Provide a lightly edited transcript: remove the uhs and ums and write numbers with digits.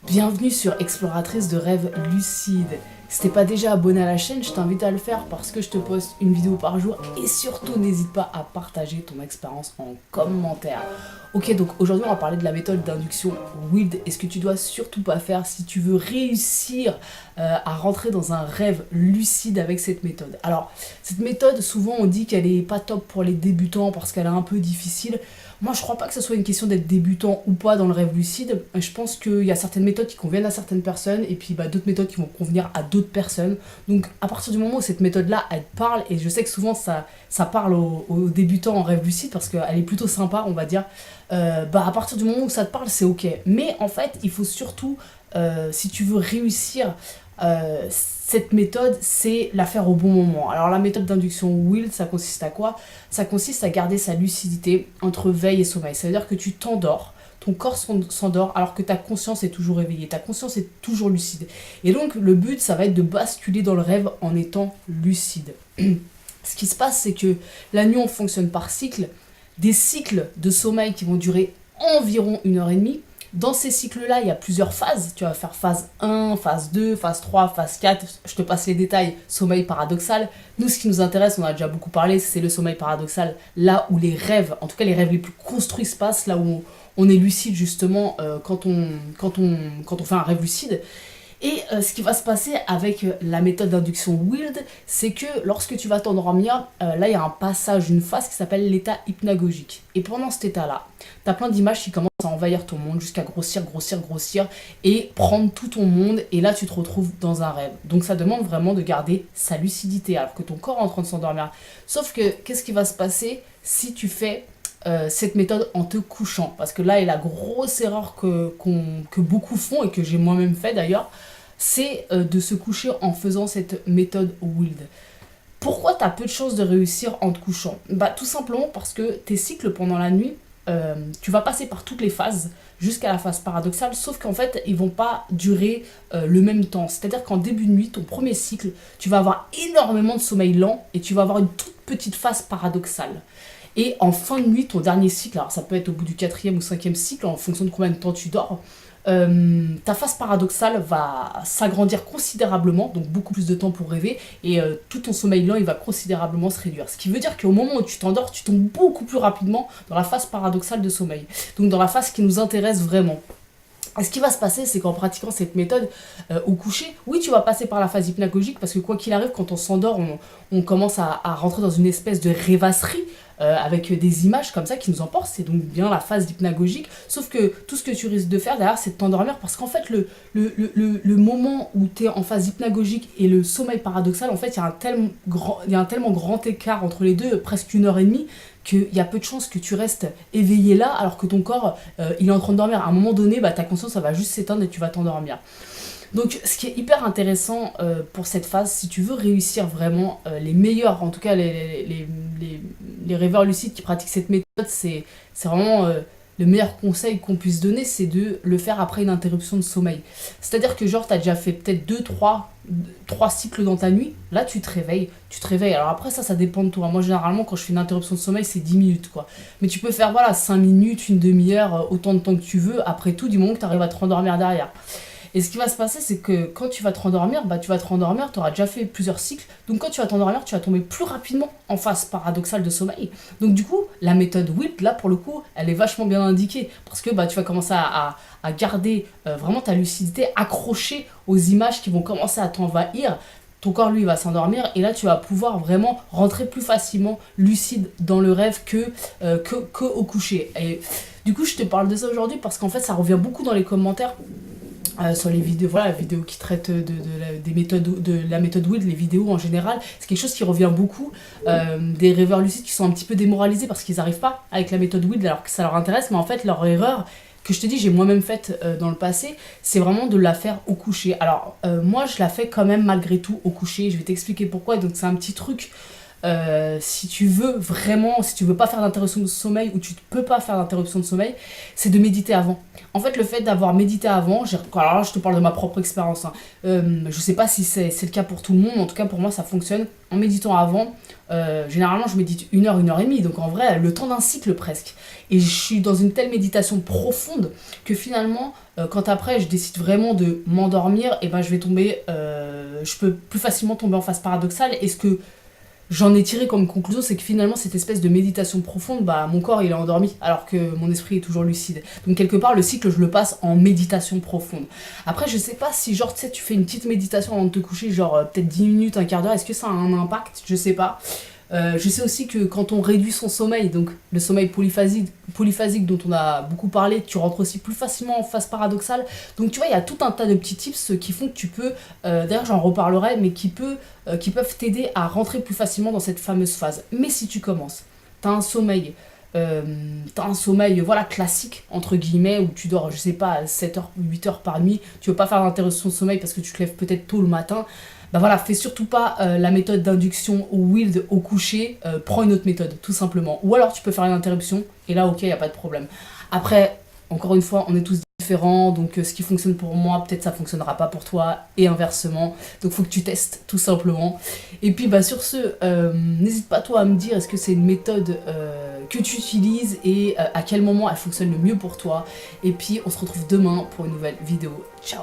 Bienvenue sur Exploratrice de rêves lucides. Si t'es pas déjà abonné à la chaîne, je t'invite à le faire parce que je te poste une vidéo par jour et surtout n'hésite pas à partager ton expérience en commentaire. Ok, donc aujourd'hui on va parler de la méthode d'induction Wild et ce que tu dois surtout pas faire si tu veux réussir à rentrer dans un rêve lucide avec cette méthode. Alors, cette méthode, souvent on dit qu'elle est pas top pour les débutants parce qu'elle est un peu difficile. Moi, je crois pas que ce soit une question d'être débutant ou pas dans le rêve lucide. Je pense qu'il y a certaines méthodes qui conviennent à certaines personnes et puis d'autres méthodes qui vont convenir à d'autres personnes. Donc, à partir du moment où cette méthode-là, elle parle, et je sais que souvent ça parle aux débutants en rêve lucide parce qu'elle est plutôt sympa, on va dire. À partir du moment où ça te parle, c'est ok. Mais en fait, il faut surtout, si tu veux réussir cette méthode, c'est la faire au bon moment. Alors la méthode d'induction Wild, ça consiste à quoi? Ça consiste à garder sa lucidité entre veille et sommeil. Ça veut dire que tu t'endors, ton corps s'endort alors que ta conscience est toujours éveillée, ta conscience est toujours lucide. Et donc le but, ça va être de basculer dans le rêve en étant lucide. Ce qui se passe, c'est que la nuit, on fonctionne par cycle, des cycles de sommeil qui vont durer environ 1 heure et demie. Dans ces cycles-là, il y a plusieurs phases. Tu vas faire phase 1, phase 2, phase 3, phase 4. Je te passe les détails. Sommeil paradoxal. Nous, ce qui nous intéresse, on a déjà beaucoup parlé, c'est le sommeil paradoxal. Là où les rêves, en tout cas les rêves les plus construits se passent, là où on est lucide justement quand on fait un rêve lucide. Et ce qui va se passer avec la méthode d'induction Wild, c'est que lorsque tu vas t'endormir, là il y a un passage, une phase qui s'appelle l'état hypnagogique. Et pendant cet état-là, tu as plein d'images qui commencent à envahir ton monde jusqu'à grossir, grossir, grossir et prendre tout ton monde. Et là tu te retrouves dans un rêve. Donc ça demande vraiment de garder sa lucidité alors que ton corps est en train de s'endormir. Sauf que qu'est-ce qui va se passer si tu fais cette méthode en te couchant? Parce que là est la grosse erreur que beaucoup font et que j'ai moi-même fait d'ailleurs, c'est de se coucher en faisant cette méthode Wild. Pourquoi tu as peu de chances de réussir en te couchant? Tout simplement parce que tes cycles pendant la nuit, tu vas passer par toutes les phases jusqu'à la phase paradoxale, sauf qu'en fait ils vont pas durer le même temps. C'est-à-dire qu'en début de nuit, ton premier cycle, tu vas avoir énormément de sommeil lent et tu vas avoir une toute petite phase paradoxale. Et en fin de nuit, ton dernier cycle, alors ça peut être au bout du 4e ou 5e cycle, en fonction de combien de temps tu dors, ta phase paradoxale va s'agrandir considérablement, donc beaucoup plus de temps pour rêver, et tout ton sommeil lent, il va considérablement se réduire. Ce qui veut dire qu'au moment où tu t'endors, tu tombes beaucoup plus rapidement dans la phase paradoxale de sommeil. Donc dans la phase qui nous intéresse vraiment. Et ce qui va se passer, c'est qu'en pratiquant cette méthode au coucher, oui, tu vas passer par la phase hypnagogique, parce que quoi qu'il arrive, quand on s'endort, on commence à rentrer dans une espèce de rêvasserie, avec des images comme ça qui nous emportent, c'est donc bien la phase hypnagogique, sauf que tout ce que tu risques de faire derrière, c'est de t'endormir, parce qu'en fait, le moment où tu es en phase hypnagogique et le sommeil paradoxal, en fait, il y a un tellement grand écart entre les deux, presque 1 heure et demie, qu'il y a peu de chances que tu restes éveillé là, alors que ton corps, il est en train de dormir. À un moment donné, ta conscience, ça va juste s'éteindre et tu vas t'endormir. Donc, ce qui est hyper intéressant pour cette phase, si tu veux réussir vraiment les meilleurs, en tout cas les rêveurs lucides qui pratiquent cette méthode, c'est vraiment le meilleur conseil qu'on puisse donner, c'est de le faire après une interruption de sommeil. C'est-à-dire que genre, tu as déjà fait peut-être 3 cycles dans ta nuit, là tu te réveilles. Alors après ça dépend de toi. Moi généralement quand je fais une interruption de sommeil, c'est 10 minutes quoi. Mais tu peux faire voilà 5 minutes, une demi-heure, autant de temps que tu veux, après tout, du moment que tu arrives à te rendormir derrière. Et ce qui va se passer, c'est que quand tu vas te rendormir, tu auras déjà fait plusieurs cycles. Donc quand tu vas t'endormir, tu vas tomber plus rapidement en phase paradoxale de sommeil. Donc du coup, la méthode WIP, là pour le coup, elle est vachement bien indiquée. Parce que tu vas commencer à garder vraiment ta lucidité accrochée aux images qui vont commencer à t'envahir. Ton corps, lui, va s'endormir et là, tu vas pouvoir vraiment rentrer plus facilement lucide dans le rêve que au coucher. Et du coup, je te parle de ça aujourd'hui parce qu'en fait, ça revient beaucoup dans les commentaires. Sur les vidéos, voilà, les vidéos qui traitent des méthodes, de la méthode Wild, les vidéos en général, c'est quelque chose qui revient beaucoup. Des rêveurs lucides qui sont un petit peu démoralisés parce qu'ils n'arrivent pas avec la méthode Wild alors que ça leur intéresse, mais en fait leur erreur, que je te dis, j'ai moi-même faite dans le passé, c'est vraiment de la faire au coucher. Alors moi je la fais quand même malgré tout au coucher, je vais t'expliquer pourquoi, donc c'est un petit truc si tu veux vraiment, si tu veux pas faire d'interruption de sommeil ou tu ne peux pas faire d'interruption de sommeil, c'est de méditer avant. En fait, le fait d'avoir médité avant, alors là, je te parle de ma propre expérience, hein. Je sais pas si c'est le cas pour tout le monde, en tout cas pour moi ça fonctionne. En méditant avant, généralement je médite 1 heure et demie, donc en vrai, le temps d'un cycle presque. Et je suis dans une telle méditation profonde que finalement, quand après je décide vraiment de m'endormir, et ben je vais tomber, je peux plus facilement tomber en phase paradoxale. Et ce que j'en ai tiré comme conclusion, c'est que finalement, cette espèce de méditation profonde, bah, mon corps il est endormi, alors que mon esprit est toujours lucide. Donc, quelque part, le cycle, je le passe en méditation profonde. Après, je sais pas si, genre, tu sais, tu fais une petite méditation avant de te coucher, genre, peut-être 10 minutes, un quart d'heure, est-ce que ça a un impact? Je sais pas. Je sais aussi que quand on réduit son sommeil, donc le sommeil polyphasique dont on a beaucoup parlé, tu rentres aussi plus facilement en phase paradoxale. Donc tu vois, il y a tout un tas de petits tips qui font que tu peux, d'ailleurs j'en reparlerai, mais qui peuvent t'aider à rentrer plus facilement dans cette fameuse phase. Mais si tu commences, t'as un sommeil, voilà, classique, entre guillemets, où tu dors, je sais pas, 7 heures, 8 heures par nuit, tu veux pas faire d'interruption de sommeil parce que tu te lèves peut-être tôt le matin, bah voilà, fais surtout pas la méthode d'induction au wild au coucher, prends une autre méthode, tout simplement. Ou alors tu peux faire une interruption, et là, ok, y a pas de problème. Après, encore une fois, on est tous différents, donc ce qui fonctionne pour moi, peut-être ça fonctionnera pas pour toi, et inversement. Donc faut que tu testes, tout simplement. Et puis bah sur ce, n'hésite pas toi à me dire, est-ce que c'est une méthode que tu utilises, et à quel moment elle fonctionne le mieux pour toi. Et puis on se retrouve demain pour une nouvelle vidéo. Ciao!